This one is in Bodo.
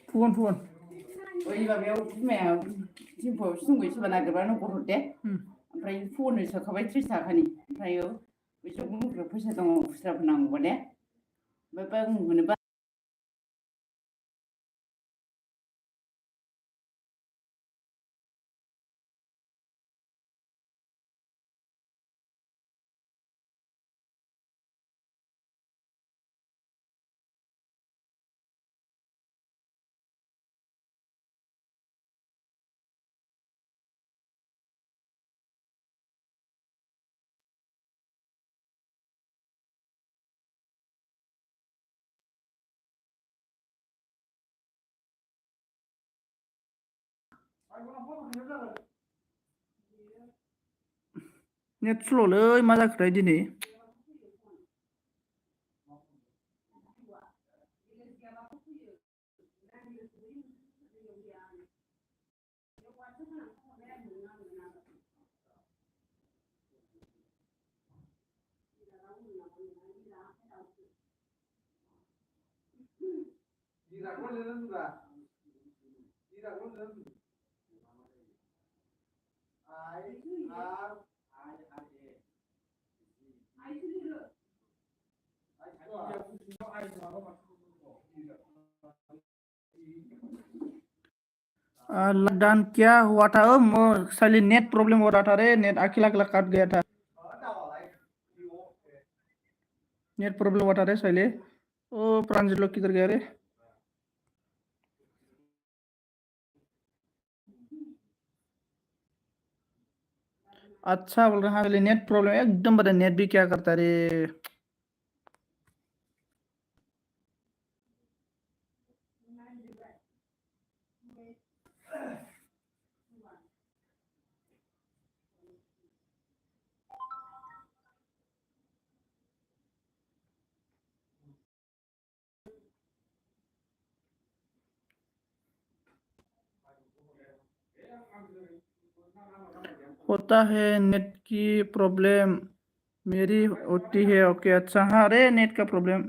फुगोन फुगोन बै माबायाव बिमाया जोंखौ सिंगै सोरबा नागिरबानो गरहर दे ओमफ्राय फननो सोखाबाय 30 थाखानि ओमफ्राय बैसोर गुबुनफोर फैसा दङ खुस्राफोर नांगौबा दे ओमफ्राय मोनोबा नेट स्ल'लै मा जाखोथाय दिनै लॉकडाउन क्या हुआ था साली नेट प्रॉब्लम हो रहा था रे नेट अकेला अकेला कट गया था नेट प्रॉब्लम हुआ था रे साले ओ प्रांजल लोग किधर गया रे अच्छा बोल रहा है नेट प्रॉब्लम एकदम बड़ा नेट भी क्या करता रे होता है नेट की प्रॉब्लम मेरी होती है ओके अच्छा हाँ रे नेट का प्रॉब्लम